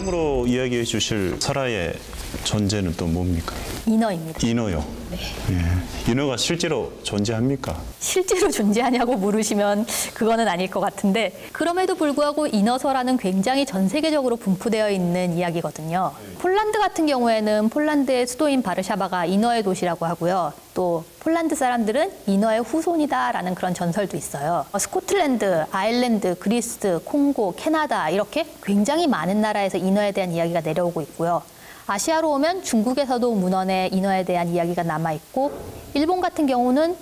다음으로 이야기해 주실 설화의 존재는 또 뭡니까? 인어입니다. 인어요? 네. 예. 인어가 실제로 존재합니까? 실제로 존재하냐고 물으시면 그거는 아닐 것 같은데 그럼에도 불구하고 인어설화는 굉장히 전 세계적으로 분포되어 있는 이야기거든요. 폴란드 같은 경우에는 폴란드의 수도인 바르샤바가 인어의 도시라고 하고요. 또 폴란드 사람들은 인어의 후손이다라는 그런 전설도 있어요. 스코틀랜드, 아일랜드, 그리스, 콩고, 캐나다 이렇게 굉장히 많은 나라에서 인어에 대한 이야기가 내려오고 있고요. 아시아로 오면 중국에서도 문헌에 인어에 대한 이야기가 남아있고 일본 같은 경우는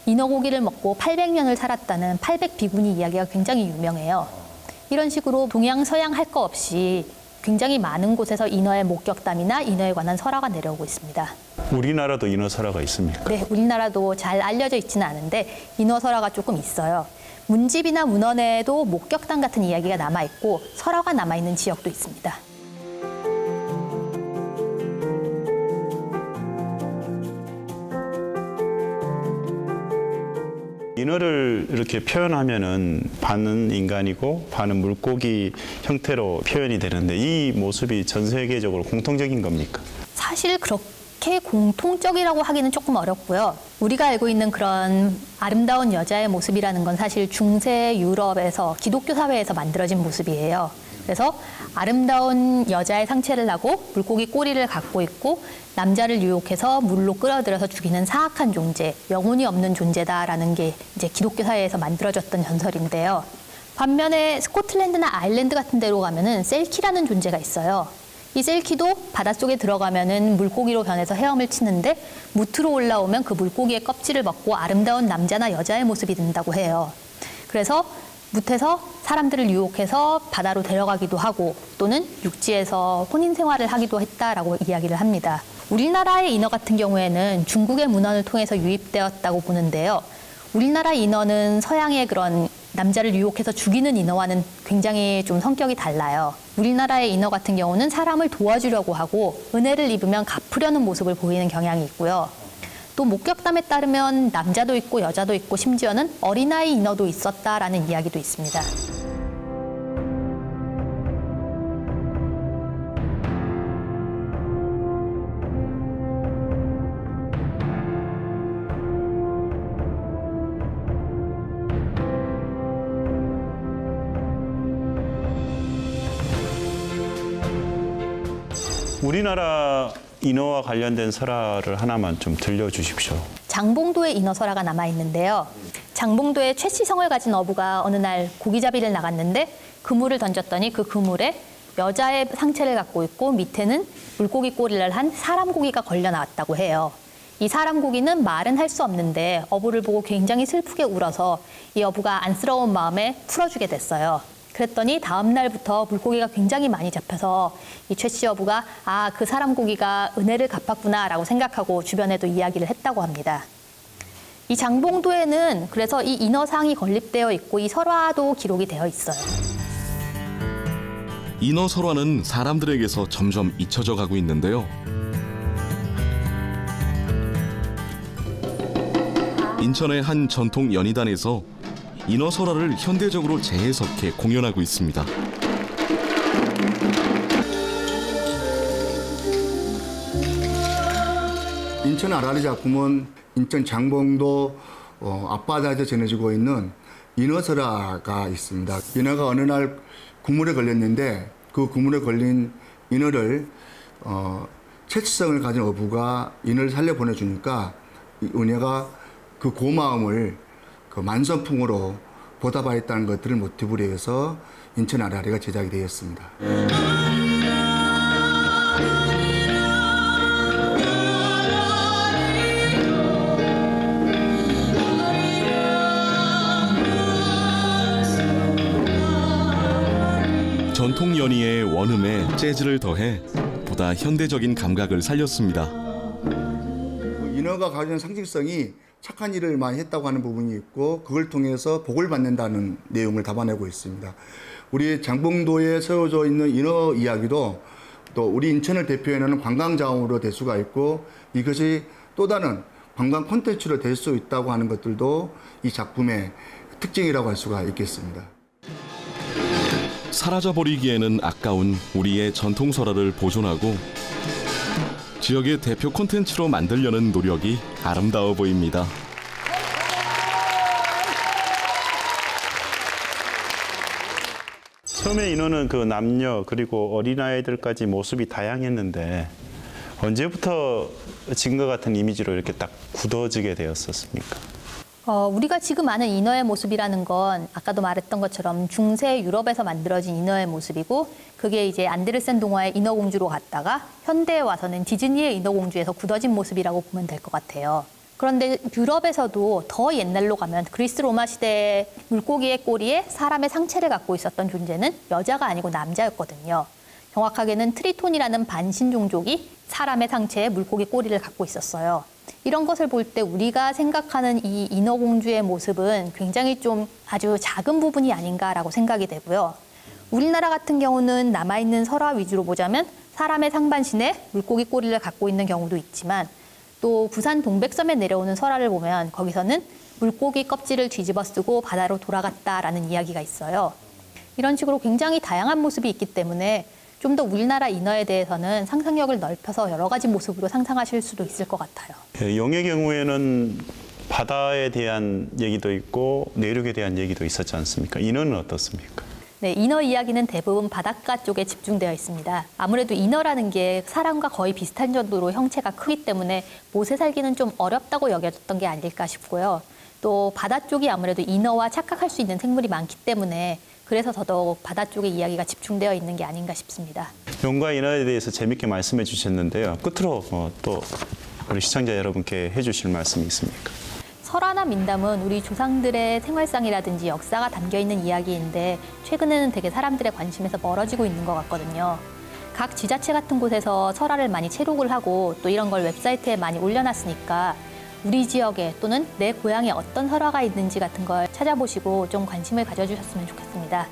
인어 고기를 먹고 800년을 살았다는 800비구니 이야기가 굉장히 유명해요. 이런 식으로 동양, 서양 할 거 없이 굉장히 많은 곳에서 인어의 목격담이나 인어에 관한 설화가 내려오고 있습니다. 우리나라도 인어 설화가 있습니까? 네, 우리나라도 잘 알려져 있지는 않은데 인어 설화가 조금 있어요. 문집이나 문헌에도 목격담 같은 이야기가 남아있고 설화가 남아있는 지역도 있습니다. 인어를 이렇게 표현하면은 반은 인간이고 반은 물고기 형태로 표현이 되는데 이 모습이 전 세계적으로 공통적인 겁니까? 사실 그렇게 공통적이라고 하기는 조금 어렵고요. 우리가 알고 있는 그런 아름다운 여자의 모습이라는 건 사실 중세 유럽에서 기독교 사회에서 만들어진 모습이에요. 그래서 아름다운 여자의 상체를 하고 물고기 꼬리를 갖고 있고 남자를 유혹해서 물로 끌어들여서 죽이는 사악한 존재, 영혼이 없는 존재다라는 게 이제 기독교 사회에서 만들어졌던 전설인데요. 반면에 스코틀랜드나 아일랜드 같은 데로 가면은 셀키라는 존재가 있어요. 이 셀키도 바닷속에 들어가면은 물고기로 변해서 헤엄을 치는데 무트로 올라오면 그 물고기의 껍질을 먹고 아름다운 남자나 여자의 모습이 된다고 해요. 그래서 무트에서 사람들을 유혹해서 바다로 데려가기도 하고 또는 육지에서 혼인 생활을 하기도 했다라고 이야기를 합니다. 우리나라의 인어 같은 경우에는 중국의 문헌을 통해서 유입되었다고 보는데요. 우리나라 인어는 서양의 그런 남자를 유혹해서 죽이는 인어와는 굉장히 좀 성격이 달라요. 우리나라의 인어 같은 경우는 사람을 도와주려고 하고 은혜를 입으면 갚으려는 모습을 보이는 경향이 있고요. 또 목격담에 따르면 남자도 있고 여자도 있고 심지어는 어린아이 인어도 있었다라는 이야기도 있습니다. 우리나라 인어와 관련된 설화를 하나만 좀 들려주십시오. 장봉도에 인어 설화가 남아있는데요. 장봉도에 최씨성을 가진 어부가 어느 날 고기잡이를 나갔는데 그물을 던졌더니 그 그물에 여자의 상체를 갖고 있고 밑에는 물고기 꼬리를 한 사람 고기가 걸려 나왔다고 해요. 이 사람 고기는 말은 할 수 없는데 어부를 보고 굉장히 슬프게 울어서 이 어부가 안쓰러운 마음에 풀어주게 됐어요. 그랬더니 다음 날부터 물고기가 굉장히 많이 잡혀서 이 최씨 어부가 아, 그 사람 고기가 은혜를 갚았구나라고 생각하고 주변에도 이야기를 했다고 합니다. 이 장봉도에는 그래서 이 인어상이 건립되어 있고 이 설화도 기록이 되어 있어요. 인어 설화는 사람들에게서 점점 잊혀져 가고 있는데요. 인천의 한 전통 연희단에서 인어 설화를 현대적으로 재해석해 공연하고 있습니다. 인천 아라리 작품은 인천 장봉도 앞바다에서 전해지고 있는 인어 설화가 있습니다. 인어가 어느 날 그물에 걸렸는데 그 그물에 걸린 인어를 채취성을 가진 어부가 인어를 살려 보내주니까 은혜가 그 고마움을 그 만선풍으로 보답하였다는 것들을 모티브로 해서 인천 아라리가 제작이 되었습니다. 전통 연희의 원음에 재즈를 더해 보다 현대적인 감각을 살렸습니다. 인어가 가진 상징성이 착한 일을 많이 했다고 하는 부분이 있고 그걸 통해서 복을 받는다는 내용을 담아내고 있습니다. 우리 장봉도에 세워져 있는 인어 이야기도 또 우리 인천을 대표하는 관광자원으로 될 수가 있고 이것이 또 다른 관광 콘텐츠로 될 수 있다고 하는 것들도 이 작품의 특징이라고 할 수가 있겠습니다. 사라져버리기에는 아까운 우리의 전통 설화를 보존하고 지역의 대표 콘텐츠로 만들려는 노력이 아름다워 보입니다. 처음에 인어는 그 남녀 그리고 어린아이들까지 모습이 다양했는데 언제부터 지금과 같은 이미지로 이렇게 딱 굳어지게 되었었습니까? 우리가 지금 아는 인어의 모습이라는 건 아까도 말했던 것처럼 중세 유럽에서 만들어진 인어의 모습이고 그게 이제 안데르센 동화의 인어공주로 갔다가 현대에 와서는 디즈니의 인어공주에서 굳어진 모습이라고 보면 될 것 같아요. 그런데 유럽에서도 더 옛날로 가면 그리스 로마 시대의 물고기의 꼬리에 사람의 상체를 갖고 있었던 존재는 여자가 아니고 남자였거든요. 정확하게는 트리톤이라는 반신 종족이 사람의 상체에 물고기 꼬리를 갖고 있었어요. 이런 것을 볼 때 우리가 생각하는 이 인어공주의 모습은 굉장히 좀 아주 작은 부분이 아닌가라고 생각이 되고요. 우리나라 같은 경우는 남아있는 설화 위주로 보자면 사람의 상반신에 물고기 꼬리를 갖고 있는 경우도 있지만 또 부산 동백섬에 내려오는 설화를 보면 거기서는 물고기 껍질을 뒤집어 쓰고 바다로 돌아갔다라는 이야기가 있어요. 이런 식으로 굉장히 다양한 모습이 있기 때문에 좀 더 우리나라 인어에 대해서는 상상력을 넓혀서 여러 가지 모습으로 상상하실 수도 있을 것 같아요. 용의 경우에는 바다에 대한 얘기도 있고 내륙에 대한 얘기도 있었지 않습니까? 인어는 어떻습니까? 네, 인어 이야기는 대부분 바닷가 쪽에 집중되어 있습니다. 아무래도 인어라는 게 사람과 거의 비슷한 정도로 형체가 크기 때문에 못에 살기는 좀 어렵다고 여겨졌던 게 아닐까 싶고요. 또 바다 쪽이 아무래도 인어와 착각할 수 있는 생물이 많기 때문에 그래서 더더욱 바다 쪽의 이야기가 집중되어 있는 게 아닌가 싶습니다. 용과 인어에 대해서 재밌게 말씀해 주셨는데요. 끝으로 또 우리 시청자 여러분께 해주실 말씀이 있습니까? 설화나 민담은 우리 조상들의 생활상이라든지 역사가 담겨있는 이야기인데 최근에는 되게 사람들의 관심에서 멀어지고 있는 것 같거든요. 각 지자체 같은 곳에서 설화를 많이 채록을 하고 또 이런 걸 웹사이트에 많이 올려놨으니까 우리 지역에 또는 내 고향에 어떤 설화가 있는지 같은 걸 찾아보시고 좀 관심을 가져주셨으면 좋겠습니다.